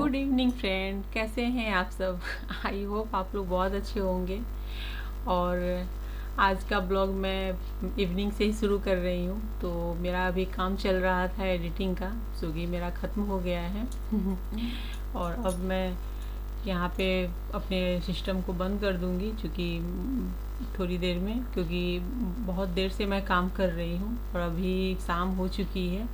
Good evening friend, कैसे हैं आप सब। आई होप आप लोग बहुत अच्छे होंगे। और आज का ब्लॉग मैं इवनिंग से ही शुरू कर रही हूँ। तो मेरा अभी काम चल रहा था एडिटिंग का, जो कि मेरा ख़त्म हो गया है। और अब मैं यहाँ पे अपने सिस्टम को बंद कर दूँगी, क्योंकि थोड़ी देर में, क्योंकि बहुत देर से मैं काम कर रही हूँ और अभी शाम हो चुकी है।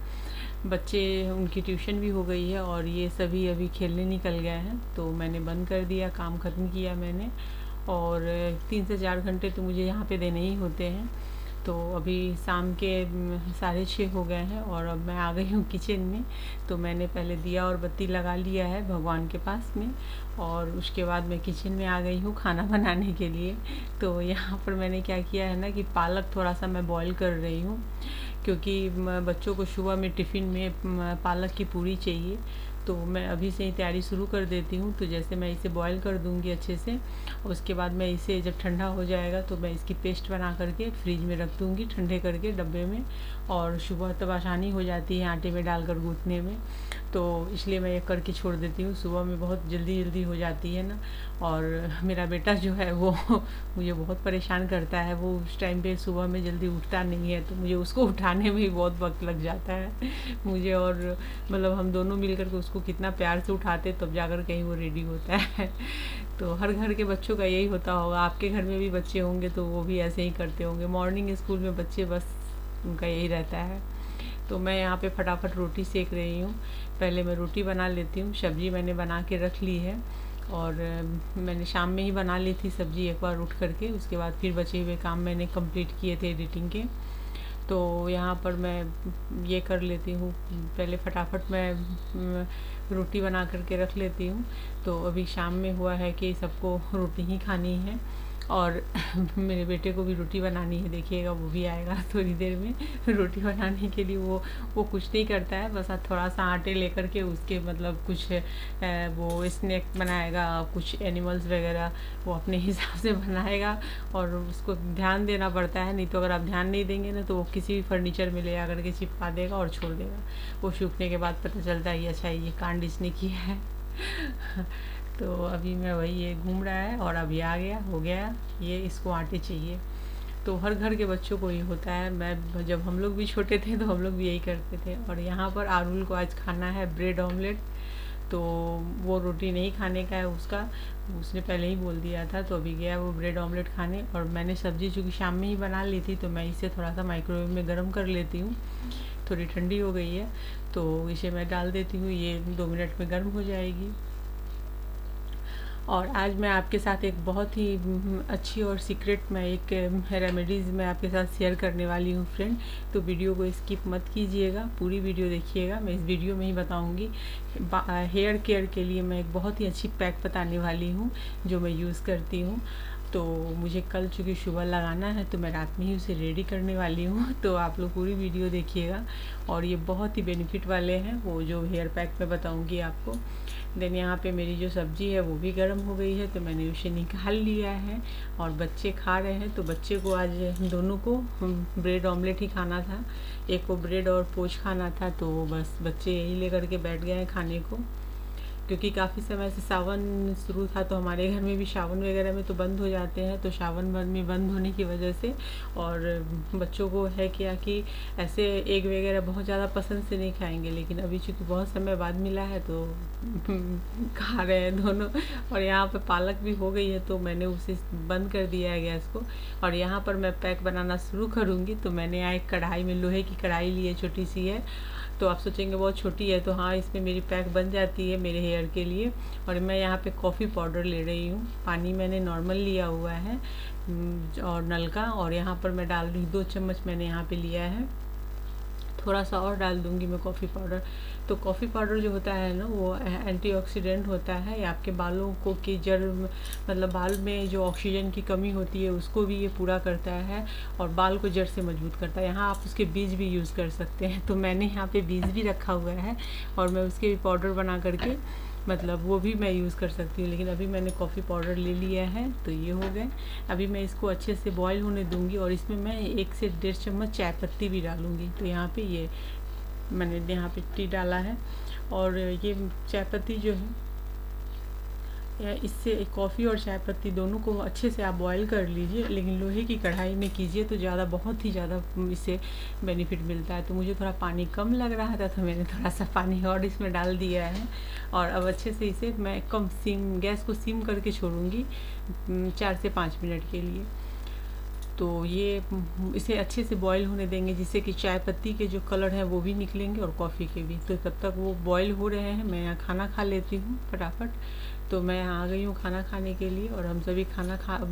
बच्चे, उनकी ट्यूशन भी हो गई है और ये सभी अभी खेलने निकल गए हैं। तो मैंने बंद कर दिया, काम ख़त्म किया मैंने। और 3 से 4 घंटे तो मुझे यहाँ पे देने ही होते हैं। तो अभी शाम के 6:30 हो गए हैं और अब मैं आ गई हूँ किचन में। तो मैंने पहले दिया और बत्ती लगा लिया है भगवान के पास में, और उसके बाद मैं किचन में आ गई हूँ खाना बनाने के लिए। तो यहाँ पर मैंने क्या किया है ना कि पालक थोड़ा सा मैं बॉईल कर रही हूँ, क्योंकि बच्चों को सुबह में टिफ़िन में पालक की पूरी चाहिए। तो मैं अभी से ही तैयारी शुरू कर देती हूँ। तो जैसे मैं इसे बॉईल कर दूँगी अच्छे से, उसके बाद मैं इसे जब ठंडा हो जाएगा तो मैं इसकी पेस्ट बना करके फ्रिज में रख दूँगी, ठंडे करके डब्बे में। और सुबह तब आसानी हो जाती है आटे में डालकर गूँथने में। तो इसलिए मैं ये करके छोड़ देती हूँ, सुबह में बहुत जल्दी जल्दी हो जाती है ना। और मेरा बेटा जो है वो मुझे बहुत परेशान करता है। वो उस टाइम पे सुबह में जल्दी उठता नहीं है, तो मुझे उसको उठाने में भी बहुत वक्त लग जाता है मुझे। और मतलब हम दोनों मिलकर के उसको कितना प्यार से उठाते तब जाकर कहीं वो रेडी होता है। तो हर घर के बच्चों का यही होता होगा, आपके घर में भी बच्चे होंगे तो वो भी ऐसे ही करते होंगे। मॉर्निंग स्कूल में बच्चे बस उनका यही रहता है। तो मैं यहाँ पे फटाफट रोटी सेक रही हूँ। पहले मैं रोटी बना लेती हूँ, सब्ज़ी मैंने बना के रख ली है। और मैंने शाम में ही बना ली थी सब्ज़ी एक बार उठ करके। उसके बाद फिर बचे हुए काम मैंने कंप्लीट किए थे एडिटिंग के। तो यहाँ पर मैं ये कर लेती हूँ, पहले फटाफट मैं रोटी बना करके रख लेती हूँ। तो अभी शाम में हुआ है कि सबको रोटी ही खानी है। और मेरे बेटे को भी रोटी बनानी है, देखिएगा वो भी आएगा थोड़ी देर में रोटी बनाने के लिए। वो कुछ नहीं करता है, बस थोड़ा सा आटे लेकर के उसके मतलब कुछ वो स्नैक बनाएगा, कुछ एनिमल्स वगैरह वो अपने हिसाब से बनाएगा। और उसको ध्यान देना पड़ता है, नहीं तो अगर आप ध्यान नहीं देंगे ना तो वो किसी भी फर्नीचर में ले आकर के चिपका देगा और छोड़ देगा। वो सूखने के बाद पता चलता है अच्छा ये कांड इसने किया है। तो अभी मैं वही ये घूम रहा है और अभी आ गया, हो गया ये, इसको आटे चाहिए। तो हर घर के बच्चों को ये होता है। मैं जब हम लोग भी छोटे थे तो हम लोग भी यही करते थे। और यहाँ पर आरुल को आज खाना है ब्रेड ऑमलेट। तो वो रोटी नहीं खाने का है उसका, उसने पहले ही बोल दिया था। तो अभी गया वो ब्रेड ऑमलेट खाने। और मैंने सब्ज़ी चूँकि शाम में ही बना ली थी तो मैं इसे थोड़ा सा माइक्रोवेव में गर्म कर लेती हूँ। थोड़ी ठंडी हो गई है तो इसे मैं डाल देती हूँ, ये 2 मिनट में गर्म हो जाएगी। और आज मैं आपके साथ एक बहुत ही अच्छी और सीक्रेट मैं एक रेमेडीज़ मैं आपके साथ शेयर करने वाली हूँ फ्रेंड। तो वीडियो को स्किप मत कीजिएगा, पूरी वीडियो देखिएगा। मैं इस वीडियो में ही बताऊँगी हेयर केयर के लिए मैं एक बहुत ही अच्छी पैक बताने वाली हूँ जो मैं यूज़ करती हूँ। तो मुझे कल चूँकि सुबह लगाना है तो मैं रात में ही उसे रेडी करने वाली हूँ। तो आप लोग पूरी वीडियो देखिएगा और ये बहुत ही बेनिफिट वाले हैं वो जो हेयर पैक मैं बताऊँगी आपको। देन यहाँ पे मेरी जो सब्ज़ी है वो भी गर्म हो गई है तो मैंने उसे निकाल लिया है और बच्चे खा रहे हैं। तो बच्चे को आज दोनों को ब्रेड ऑमलेट ही खाना था, एक को ब्रेड और पोच खाना था। तो बस बच्चे यही लेकर के बैठ गए हैं खाने को, क्योंकि काफ़ी समय से सावन शुरू था तो हमारे घर में भी सावन वगैरह में तो बंद हो जाते हैं। तो सावन भर में बंद होने की वजह से और बच्चों को है क्या कि ऐसे एग वगैरह बहुत ज़्यादा पसंद से नहीं खाएंगे, लेकिन अभी चूँकि बहुत समय बाद मिला है तो खा रहे हैं दोनों। और यहाँ पे पालक भी हो गई है तो मैंने उसे बंद कर दिया है गैस को। और यहाँ पर मैं पैक बनाना शुरू करूँगी। तो मैंने यहाँ एक कढ़ाई में, लोहे की कढ़ाई ली है, छोटी सी है। तो आप सोचेंगे बहुत छोटी है, तो हाँ इसमें मेरी पैक बन जाती है मेरे हेयर के लिए। और मैं यहाँ पे कॉफ़ी पाउडर ले रही हूँ, पानी मैंने नॉर्मल लिया हुआ है और नल का। और यहाँ पर मैं डाल रही हूँ 2 चम्मच मैंने यहाँ पे लिया है, थोड़ा सा और डाल दूँगी मैं कॉफ़ी पाउडर। तो कॉफ़ी पाउडर जो होता है ना वो एंटीऑक्सीडेंट होता है, ये आपके बालों को की जड़ मतलब बाल में जो ऑक्सीजन की कमी होती है उसको भी ये पूरा करता है और बाल को जड़ से मजबूत करता है। यहाँ आप उसके बीज भी यूज़ कर सकते हैं। तो मैंने यहाँ पे बीज भी रखा हुआ है और मैं उसके भी पाउडर बना करके मतलब वो भी मैं यूज़ कर सकती हूँ। लेकिन अभी मैंने कॉफ़ी पाउडर ले लिया है तो ये हो गए। अभी मैं इसको अच्छे से बॉईल होने दूँगी और इसमें मैं 1 से 1.5 चम्मच चाय पत्ती भी डालूँगी। तो यहाँ पे ये मैंने यहाँ पे टी डाला है। और ये चाय पत्ती जो है, इससे कॉफ़ी और चाय पत्ती दोनों को अच्छे से आप बॉईल कर लीजिए, लेकिन लोहे की कढ़ाई में कीजिए तो ज़्यादा, बहुत ही ज़्यादा इससे बेनिफिट मिलता है। तो मुझे थोड़ा पानी कम लग रहा था तो मैंने थोड़ा सा पानी और इसमें डाल दिया है। और अब अच्छे से इसे मैं गैस को सिम करके छोड़ूंगी 4 से 5 मिनट के लिए। तो ये इसे अच्छे से बॉईल होने देंगे, जिससे कि चाय पत्ती के जो कलर हैं वो भी निकलेंगे और कॉफ़ी के भी। तो तब तक वो बॉईल हो रहे हैं, मैं यहाँ खाना खा लेती हूँ फटाफट। तो मैं आ गई हूँ खाना खाने के लिए, और हम सभी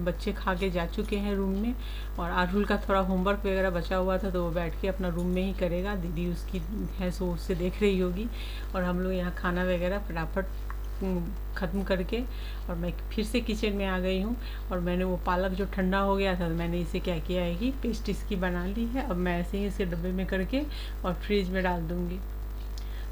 बच्चे खा के जा चुके हैं रूम में। और आरुल का थोड़ा होमवर्क वगैरह बचा हुआ था तो वो बैठ के अपना रूम में ही करेगा, दीदी उसकी है सो उससे देख रही होगी। और हम लोग यहाँ खाना वगैरह फटाफट ख़त्म करके और मैं फिर से किचन में आ गई हूँ। और मैंने वो पालक जो ठंडा हो गया था, मैंने इसे क्या किया है कि पेस्ट इसकी बना ली है। अब मैं ऐसे ही इसे डब्बे में करके और फ्रिज में डाल दूँगी।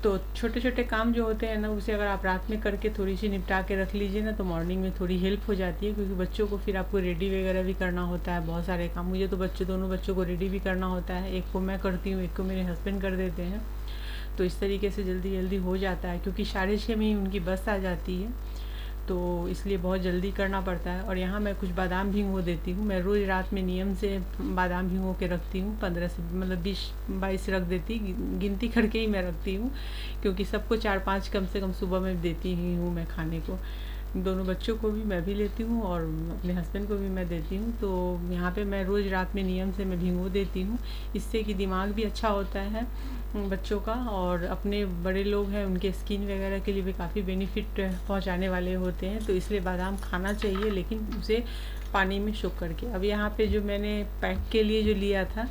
तो छोटे छोटे काम जो होते हैं ना, उसे अगर आप रात में करके थोड़ी सी निपटा के रख लीजिए ना, तो मॉर्निंग में थोड़ी हेल्प हो जाती है। क्योंकि बच्चों को फिर आपको रेडी वगैरह भी करना होता है, बहुत सारे काम। मुझे तो दोनों बच्चों को रेडी भी करना होता है, एक को मैं करती हूँ, एक को मेरे हस्बैंड कर देते हैं। तो इस तरीके से जल्दी जल्दी हो जाता है, क्योंकि 6:30 में ही उनकी बस आ जाती है, तो इसलिए बहुत जल्दी करना पड़ता है। और यहाँ मैं कुछ बादाम भिगो देती हूँ। मैं रोज़ रात में नियम से बादाम भिगो के रखती हूँ, 15 से मतलब 20-22 रख देती, गिनती करके ही मैं रखती हूँ, क्योंकि सबको 4-5 कम से कम सुबह में देती ही हूँ मैं खाने को। दोनों बच्चों को भी मैं भी लेती हूँ और अपने हस्बैंड को भी मैं देती हूँ। तो यहाँ पे मैं रोज़ रात में नियम से मैं भिगो देती हूँ, इससे कि दिमाग भी अच्छा होता है बच्चों का, और अपने बड़े लोग हैं उनके स्किन वगैरह के लिए भी काफ़ी बेनिफिट पहुँचाने वाले होते हैं। तो इसलिए बादाम खाना चाहिए, लेकिन उसे पानी में सोख करके। अब यहाँ पे जो मैंने पैक के लिए जो लिया था,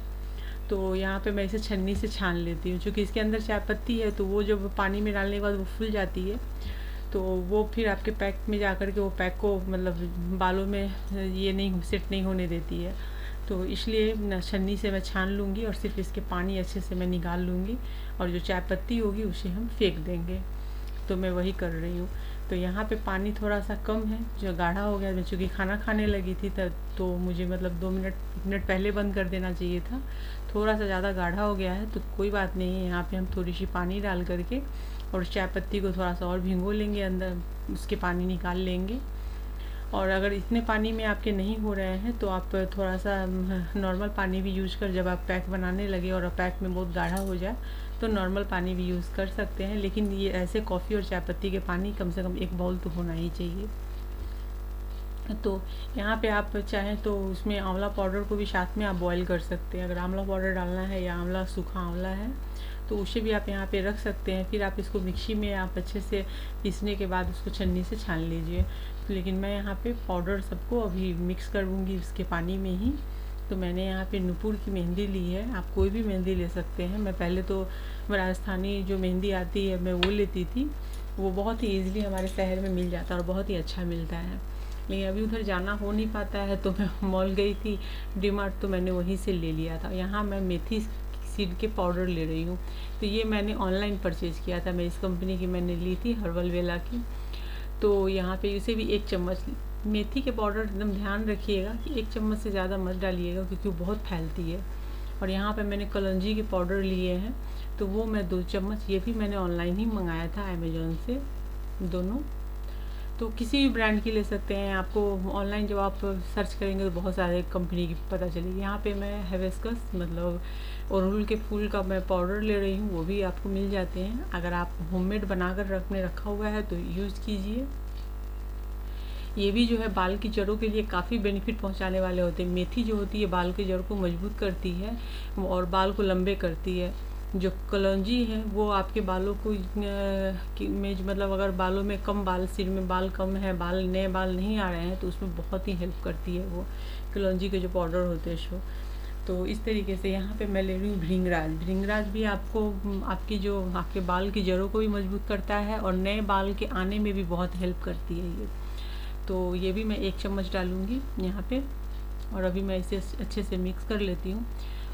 तो यहाँ पे मैं इसे छन्नी से छान लेती हूँ। चूँकि इसके अंदर चाय पत्ती है, तो वो जब पानी में डालने के बाद वो फूल जाती है, तो वो फिर आपके पैक में जा कर के वो पैक को मतलब बालों में ये नहीं सेट नहीं होने देती है। तो इसलिए छन्नी से मैं छान लूँगी और सिर्फ इसके पानी अच्छे से मैं निकाल लूँगी, और जो चाय पत्ती होगी उसे हम फेंक देंगे। तो मैं वही कर रही हूँ। तो यहाँ पे पानी थोड़ा सा कम है, जो गाढ़ा हो गया। मैं चूँकि खाना खाने लगी थी तब, तो मुझे मतलब 1 मिनट पहले बंद कर देना चाहिए था। थोड़ा सा ज़्यादा गाढ़ा हो गया है, तो कोई बात नहीं है। यहाँ पे हम थोड़ी सी पानी डाल करके और चाय पत्ती को थोड़ा सा और भिगो लेंगे, अंदर उसके पानी निकाल लेंगे। और अगर इतने पानी में आपके नहीं हो रहे हैं, तो आप थोड़ा सा नॉर्मल पानी भी यूज कर, जब आप पैक बनाने लगे और पैक में बहुत गाढ़ा हो जाए, तो नॉर्मल पानी भी यूज़ कर सकते हैं। लेकिन ये ऐसे कॉफ़ी और चाय पत्ती के पानी कम से कम 1 बाउल तो होना ही चाहिए। तो यहाँ पे आप चाहें तो उसमें आंवला पाउडर को भी साथ में आप बॉईल कर सकते हैं। अगर आंवला पाउडर डालना है या आंवला सूखा आंवला है, तो उसे भी आप यहाँ पे रख सकते हैं। फिर आप इसको मिक्सी में आप अच्छे से पीसने के बाद उसको छन्नी से छान लीजिए। लेकिन मैं यहाँ पे पाउडर सबको अभी मिक्स करूँगी उसके पानी में ही। तो मैंने यहाँ पे नुपुर की मेहंदी ली है, आप कोई भी मेहंदी ले सकते हैं। मैं पहले तो राजस्थानी जो मेहंदी आती है मैं वो लेती थी, वो बहुत ही ईज़िली हमारे शहर में मिल जाता है और बहुत ही अच्छा मिलता है। लेकिन अभी उधर जाना हो नहीं पाता है, तो मैं मॉल गई थी डीमार्ट, तो मैंने वहीं से ले लिया था। यहाँ मैं मेथी सीड के पाउडर ले रही हूँ। तो ये मैंने ऑनलाइन परचेज़ किया था, मैं इस कंपनी की मैंने ली थी, हर्बल वेला की। तो यहाँ पे इसे भी 1 चम्मच मेथी के पाउडर, एकदम ध्यान रखिएगा कि 1 चम्मच से ज़्यादा मत डालिएगा, क्योंकि वो बहुत फैलती है। और यहाँ पे मैंने कलौंजी के पाउडर लिए हैं, तो वो मैं 2 चम्मच, ये भी मैंने ऑनलाइन ही मंगाया था अमेज़ोन से दोनों। तो किसी भी ब्रांड की ले सकते हैं। आपको ऑनलाइन जब आप सर्च करेंगे तो बहुत सारे कंपनी की पता चलेगी। यहाँ पे मैं हिबिस्कस मतलब अड़हुल के फूल का मैं पाउडर ले रही हूँ, वो भी आपको मिल जाते हैं। अगर आप होममेड बनाकर रखा हुआ है तो यूज़ कीजिए। ये भी जो है बाल की जड़ों के लिए काफ़ी बेनिफिट पहुंचाने वाले होते हैं। मेथी जो होती है बाल की जड़ को मजबूत करती है और बाल को लंबे करती है। जो कलौंजी है वो आपके बालों को मतलब अगर बालों में कम बाल, सिर में बाल कम है, नए बाल नहीं आ रहे हैं, तो उसमें बहुत ही हेल्प करती है वो कलौंजी के जो पाउडर होते हैं शो। तो इस तरीके से यहाँ पे मैं ले रही हूँ भृंगराज। भृंगराज भी आपको आपके बाल की जड़ों को भी मजबूत करता है और नए बाल के आने में भी बहुत हेल्प करती है ये। तो ये भी मैं 1 चम्मच डालूँगी यहाँ पे, और अभी मैं इसे अच्छे से मिक्स कर लेती हूँ।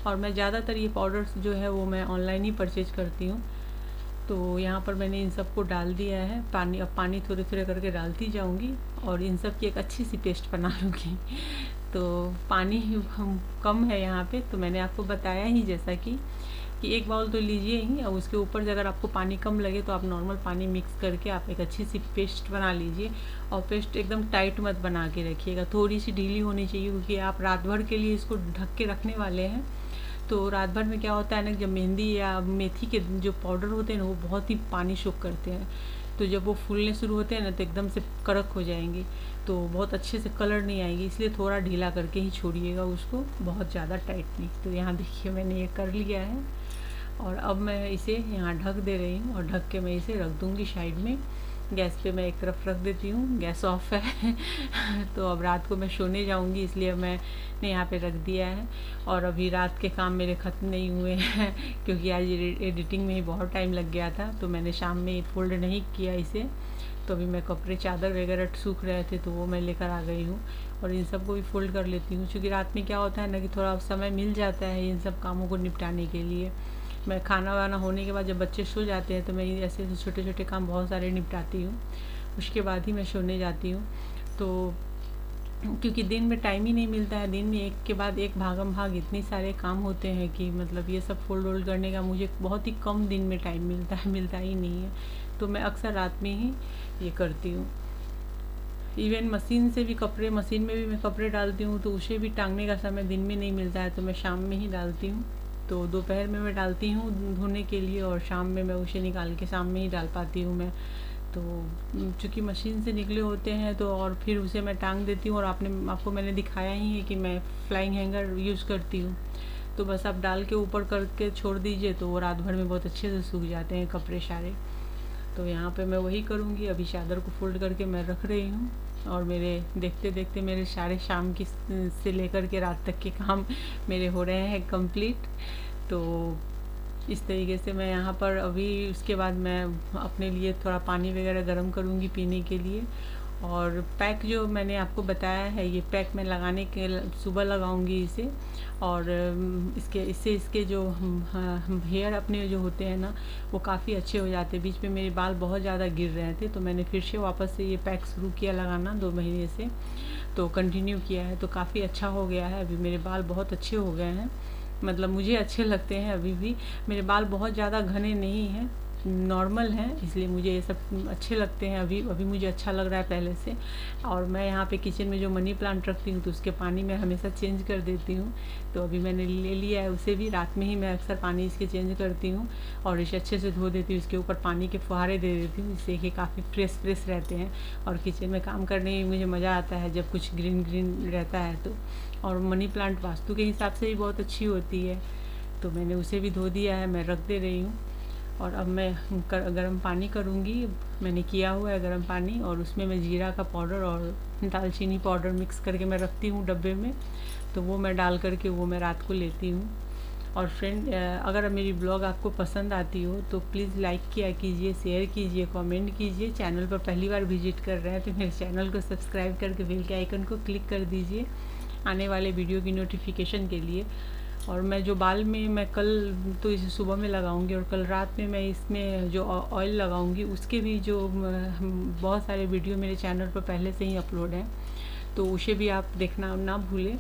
और मैं ज़्यादातर ये पाउडर्स जो है वो मैं ऑनलाइन ही परचेज करती हूँ। तो यहाँ पर मैंने इन सबको डाल दिया है, अब पानी थोड़े थोड़े करके डालती जाऊँगी और इन सब की एक अच्छी सी पेस्ट बना लूँगी। तो पानी कम है यहाँ पे, तो मैंने आपको बताया ही जैसा कि कि एक बाउल तो लीजिए ही, और उसके ऊपर से अगर आपको पानी कम लगे तो आप नॉर्मल पानी मिक्स करके आप एक अच्छी सी पेस्ट बना लीजिए। और पेस्ट एकदम टाइट मत बना के रखिएगा, थोड़ी सी ढीली होनी चाहिए, क्योंकि आप रात भर के लिए इसको ढक के रखने वाले हैं। तो रात भर में क्या होता है ना, जब मेहंदी या मेथी के जो पाउडर होते हैं ना, वो बहुत ही पानी सोख करते हैं। तो जब वो फूलने शुरू होते हैं ना, तो एकदम से कड़क हो जाएंगे, तो बहुत अच्छे से कलर नहीं आएगी। इसलिए थोड़ा ढीला करके ही छोड़िएगा उसको, बहुत ज़्यादा टाइट नहीं। तो यहाँ देखिए मैंने ये कर लिया है, और अब मैं इसे यहाँ ढक दे रही हूँ, और ढक के मैं इसे रख दूँगी साइड में। गैस पे मैं एक तरफ रख देती हूँ, गैस ऑफ है तो अब रात को मैं सोने जाऊँगी, इसलिए मैंने यहाँ पे रख दिया है। और अभी रात के काम मेरे ख़त्म नहीं हुए हैं क्योंकि आज एडिटिंग में ही बहुत टाइम लग गया था, तो मैंने शाम में फोल्ड नहीं किया इसे। तो अभी मैं कपड़े चादर वगैरह सूख रहे थे, तो वो मैं लेकर आ गई हूँ, और इन सब को भी फोल्ड कर लेती हूँ, क्योंकि रात में क्या होता है ना कि थोड़ा समय मिल जाता है इन सब कामों को निपटाने के लिए। मैं खाना वाना होने के बाद जब बच्चे सो जाते हैं, तो मैं ऐसे छोटे छोटे काम बहुत सारे निपटाती हूँ, उसके बाद ही मैं सोने जाती हूँ। तो क्योंकि दिन में टाइम ही नहीं मिलता है, दिन में एक के बाद एक भागम भाग इतने सारे काम होते हैं कि मतलब ये सब फोल्ड वोल्ड करने का मुझे बहुत ही कम दिन में टाइम मिलता ही नहीं है। तो मैं अक्सर रात में ही ये करती हूँ। इवन मशीन में भी मैं कपड़े डालती हूँ, तो उसे भी टांगने का समय दिन में नहीं मिलता है, तो मैं शाम में ही डालती हूँ। तो दोपहर में मैं डालती हूँ धोने के लिए, और शाम में मैं उसे निकाल के शाम में ही डाल पाती हूँ मैं। तो चूँकि मशीन से निकले होते हैं, तो और फिर उसे मैं टांग देती हूँ। और आपको मैंने दिखाया ही है कि मैं फ्लाइंग हैंगर यूज़ करती हूँ, तो बस आप डाल के ऊपर करके छोड़ दीजिए, तो वो रात भर में बहुत अच्छे से सूख जाते हैं कपड़े सारे। तो यहाँ पे मैं वही करूँगी। अभी चादर को फोल्ड करके मैं रख रही हूँ, और मेरे देखते देखते मेरे सारे शाम की से लेकर के रात तक के काम मेरे हो रहे हैं कंप्लीट। तो इस तरीके से मैं यहाँ पर अभी उसके बाद मैं अपने लिए थोड़ा पानी वगैरह गर्म करूँगी पीने के लिए। और पैक जो मैंने आपको बताया है, ये पैक मैं लगाने के सुबह लगाऊंगी इसे। और इसके जो हेयर अपने जो होते हैं ना, वो काफ़ी अच्छे हो जाते हैं। बीच में मेरे बाल बहुत ज़्यादा गिर रहे थे, तो मैंने फिर से वापस से ये पैक शुरू किया लगाना 2 महीने से, तो कंटिन्यू किया है, तो काफ़ी अच्छा हो गया है। अभी मेरे बाल बहुत अच्छे हो गए हैं, मतलब मुझे अच्छे लगते हैं। अभी भी मेरे बाल बहुत ज़्यादा घने नहीं हैं, नॉर्मल हैं, इसलिए मुझे ये सब अच्छे लगते हैं। अभी मुझे अच्छा लग रहा है पहले से। और मैं यहाँ पे किचन में जो मनी प्लांट रखती हूँ, तो उसके पानी मैं हमेशा चेंज कर देती हूँ। तो अभी मैंने ले लिया है उसे भी, रात में ही मैं अक्सर पानी इसके चेंज करती हूँ, और इसे अच्छे से धो देती हूँ। इसके ऊपर पानी के फुहारे दे देती हूँ, जिससे कि काफ़ी फ्रेश रहते हैं। और किचन में काम करने में मुझे मज़ा आता है जब कुछ ग्रीन रहता है तो। और मनी प्लांट वास्तु के हिसाब से भी बहुत अच्छी होती है। तो मैंने उसे भी धो दिया है, मैं रख दे रही हूँ। और अब मैं गर्म पानी करूँगी, मैंने किया हुआ है गर्म पानी, और उसमें मैं जीरा का पाउडर और दालचीनी पाउडर मिक्स करके मैं रखती हूँ डब्बे में। तो वो मैं डाल करके वो मैं रात को लेती हूँ। और फ्रेंड, अगर मेरी ब्लॉग आपको पसंद आती हो तो प्लीज़ लाइक किया कीजिए, शेयर कीजिए, कमेंट कीजिए। चैनल पर पहली बार विजिट कर रहे हैं तो मेरे चैनल को सब्सक्राइब करके बेल के आइकन को क्लिक कर दीजिए आने वाले वीडियो की नोटिफिकेशन के लिए। और मैं जो बाल में मैं कल तो इसे सुबह में लगाऊंगी, और कल रात में मैं इसमें जो ऑयल लगाऊंगी उसके भी जो बहुत सारे वीडियो मेरे चैनल पर पहले से ही अपलोड हैं, तो उसे भी आप देखना ना भूलें।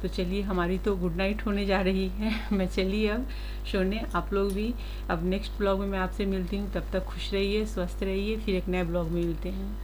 तो चलिए, हमारी तो गुड नाइट होने जा रही है मैं चलिए अब सोने, आप लोग भी। अब नेक्स्ट ब्लॉग में मैं आपसे मिलती हूँ, तब तक खुश रहिए, स्वस्थ रहिए, फिर एक नए ब्लॉग में मिलते हैं।